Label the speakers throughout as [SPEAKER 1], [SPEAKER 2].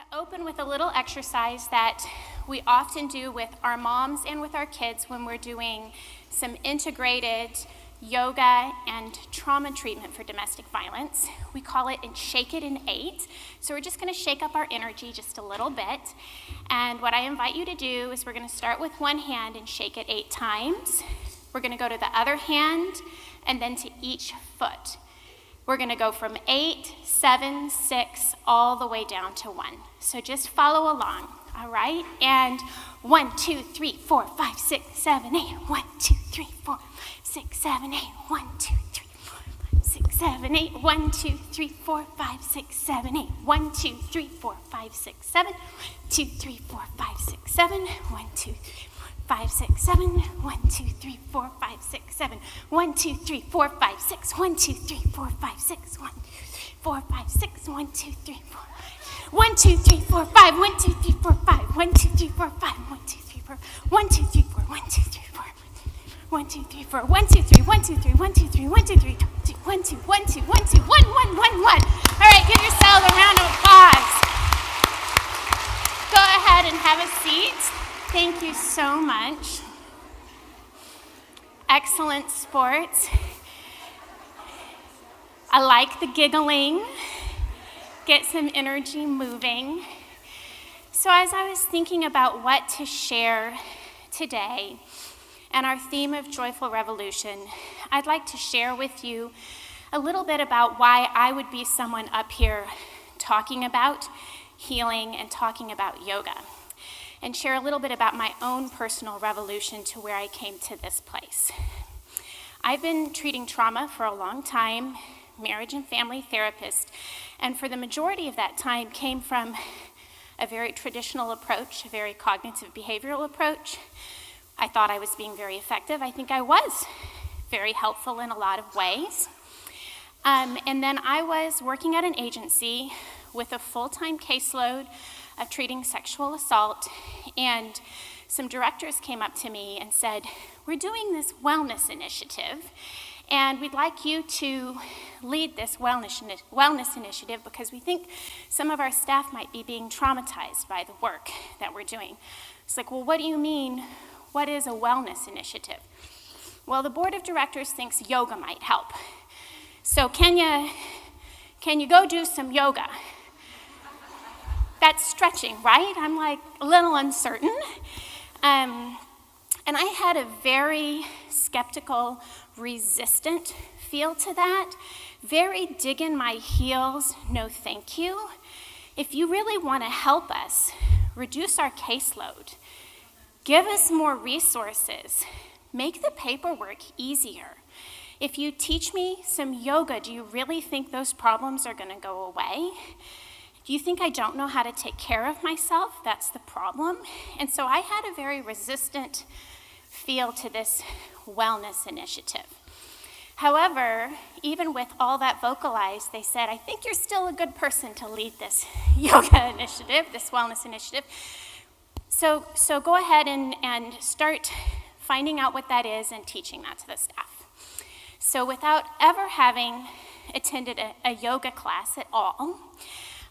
[SPEAKER 1] to open with a little exercise that we often do with our moms and with our kids when we're doing some integrated yoga and trauma treatment for domestic violence. We call it Shake It in 8. So we're just going to shake up our energy just a little bit. And what I invite you to do is we're going to start with one hand and shake it 8 times. We're going to go to the other hand and then to each foot. We're going to go from 8, 7, 6, all the way down to 1. So just follow along, all right? And 1, 2, 3, 4, 5, 6, 7, 8. 1, 2, 3, 4, 6, 7, 8. 1, 2, 3, 4, 5, 6, 7, 8. 1, 2, 3, 4, 5, 6, 7, 8. 1, 2, 3, 4, 5, 6, 7. 2, 3, 4, 5, 6, 7. 1, 2, 3, 5, 6, 7. 1, 2, 3, 4, 5, 6, 7. 1, 2, 3, 4, 5, 6. 1, 2, 3, 4, 5, 6. 1, 2, 3, 4, 5, 6. 1, 2, 3, 4. 1, 2, 3, 4, 5. 1, 2, 3, 4, 5. 1, 2, 3, 4, 5. 1, 2, 3, 4. 1, 2, 3, 4. 1, 2, 3, 4. 1, 2, 3, 4. 1, 2, 3. 1, 2, 3. 1, 2, 3. 1, 2, 3. 1, 2, 1, 2, 1, 2, 1, 1, 1, 1. All right, give yourselves a round of applause. Go ahead and have a seat. Thank you so much. Excellent sports. I like the giggling. Get some energy moving. So as I was thinking about what to share today and our theme of Joyful Revolution, I'd like to share with you a little bit about why I would be someone up here talking about healing and talking about yoga, and share a little bit about my own personal revolution to where I came to this place. I've been treating trauma for a long time, marriage and family therapist, and for the majority of that time came from a very traditional approach, a very cognitive behavioral approach. I thought I was being very effective. I think I was very helpful in a lot of ways. And then I was working at an agency with a full-time caseload of treating sexual assault, and some directors came up to me and said, "We're doing this wellness initiative, and we'd like you to lead this wellness initiative because we think some of our staff might be being traumatized by the work that we're doing." It's like, well, what do you mean? What is a wellness initiative? Well, the board of directors thinks yoga might help. So can you go do some yoga? That's stretching, right? I'm like a little uncertain. And I had a very skeptical, resistant feel to that. Very dig in my heels, no thank you. If you really want to help us reduce our caseload, give us more resources, make the paperwork easier. If you teach me some yoga, do you really think those problems are going to go away? Do you think I don't know how to take care of myself? That's the problem. And so I had a very resistant feel to this wellness initiative. However, even with all that vocalized, they said, "I think you're still a good person to lead this yoga initiative, this wellness initiative. So go ahead and start finding out what that is and teaching that to the staff." So without ever having attended a yoga class at all,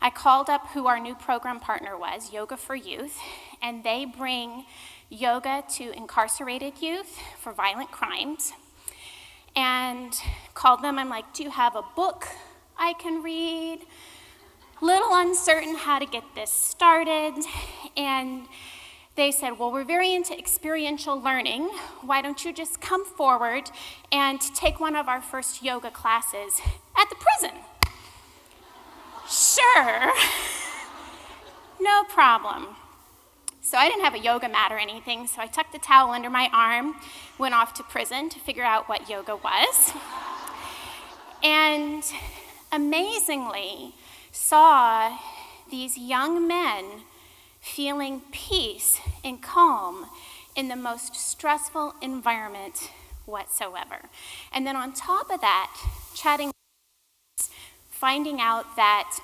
[SPEAKER 1] I called up who our new program partner was, Yoga for Youth, and they bring yoga to incarcerated youth for violent crimes. And called them, I'm like, "Do you have a book I can read?" Little uncertain how to get this started. And they said, "Well, we're very into experiential learning. Why don't you just come forward and take one of our first yoga classes at the prison?" Sure, no problem. So I didn't have a yoga mat or anything, so I tucked the towel under my arm, went off to prison to figure out what yoga was, and amazingly saw these young men feeling peace and calm in the most stressful environment whatsoever. And then on top of that, chatting, finding out that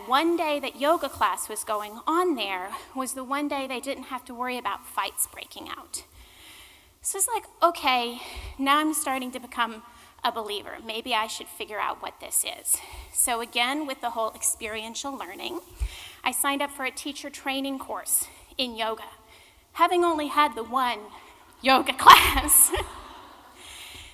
[SPEAKER 1] one day that yoga class was going on there was the one day they didn't have to worry about fights breaking out. So it's like, okay, now I'm starting to become a believer. Maybe I should figure out what this is. So again, with the whole experiential learning, I signed up for a teacher training course in yoga, having only had the one yoga class.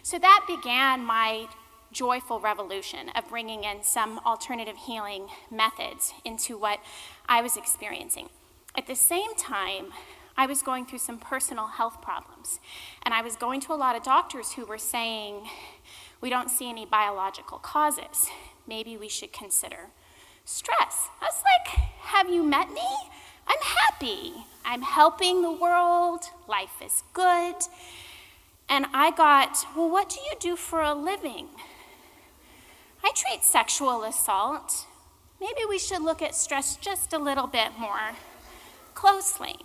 [SPEAKER 1] So that began my joyful revolution of bringing in some alternative healing methods into what I was experiencing. At the same time, I was going through some personal health problems, and I was going to a lot of doctors who were saying, we don't see any biological causes. Maybe we should consider stress. I was like, have you met me? I'm happy. I'm helping the world. Life is good. And I got, well, what do you do for a living? I treat sexual assault. Maybe we should look at stress just a little bit more closely.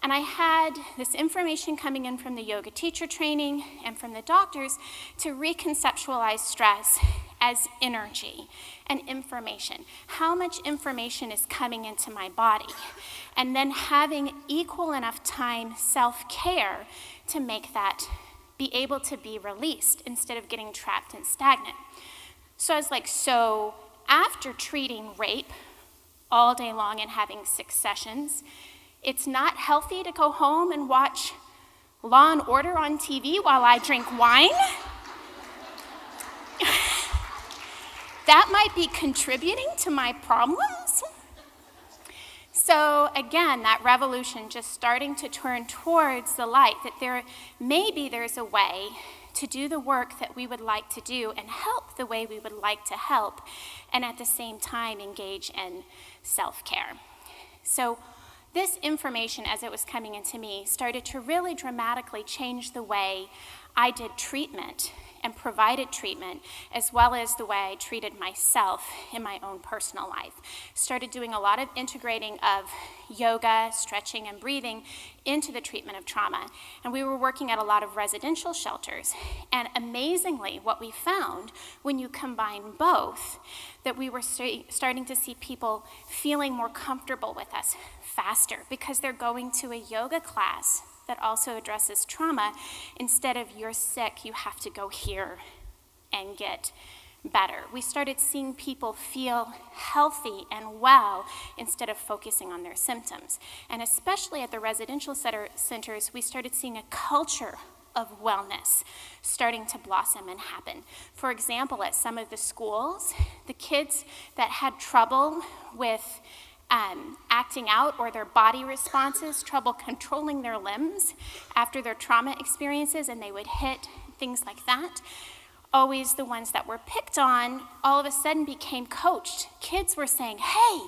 [SPEAKER 1] And I had this information coming in from the yoga teacher training and from the doctors to reconceptualize stress as energy and information. How much information is coming into my body? And then having equal enough time self-care to make that be able to be released instead of getting trapped and stagnant. So I was like, so after treating rape all day long and having 6 sessions, it's not healthy to go home and watch Law and Order on TV while I drink wine? That might be contributing to my problems. So again, that revolution just starting to turn towards the light, that there's a way to do the work that we would like to do and help the way we would like to help, and at the same time engage in self-care. So this information, as it was coming into me, started to really dramatically change the way I did treatment and provided treatment, as well as the way I treated myself in my own personal life. Started doing a lot of integrating of yoga, stretching, and breathing into the treatment of trauma. And we were working at a lot of residential shelters. And amazingly, what we found when you combine both, that we were starting to see people feeling more comfortable with us faster because they're going to a yoga class that also addresses trauma. Instead of you're sick, you have to go here and get better. We started seeing people feel healthy and well instead of focusing on their symptoms. And especially at the residential centers, we started seeing a culture of wellness starting to blossom and happen. For example, at some of the schools, the kids that had trouble with acting out or their body responses, trouble controlling their limbs after their trauma experiences, and they would hit, things like that, always the ones that were picked on, all of a sudden became coached. Kids were saying, hey,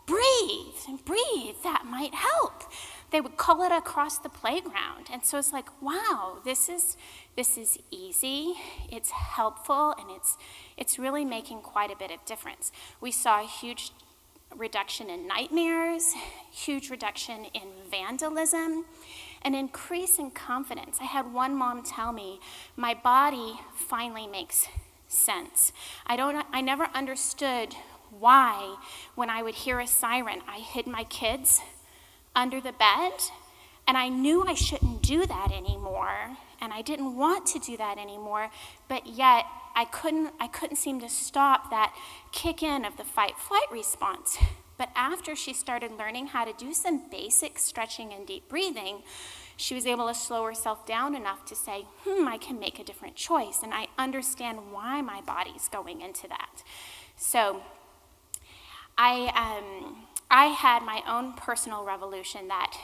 [SPEAKER 1] breathe, that might help. They would call it across the playground. And so it's like, wow, this is easy, it's helpful, and it's really making quite a bit of difference. We saw a huge reduction in nightmares, huge reduction in vandalism, an increase in confidence. I had one mom tell me, my body finally makes sense. I never understood why when I would hear a siren, I hid my kids under the bed, and I knew I shouldn't do that anymore, and I didn't want to do that anymore, but yet I couldn't seem to stop that kick in of the fight-flight response. But after she started learning how to do some basic stretching and deep breathing, she was able to slow herself down enough to say, I can make a different choice, and I understand why my body's going into that. So I had my own personal revolution that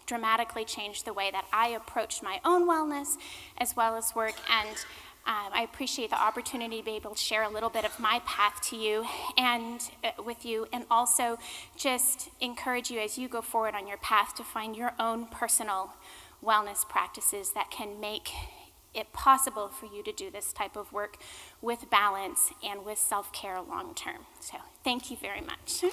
[SPEAKER 1] dramatically changed the way that I approached my own wellness as well as work, and I appreciate the opportunity to be able to share a little bit of my path to you and with you, and also just encourage you as you go forward on your path to find your own personal wellness practices that can make it possible for you to do this type of work with balance and with self-care long term. So thank you very much.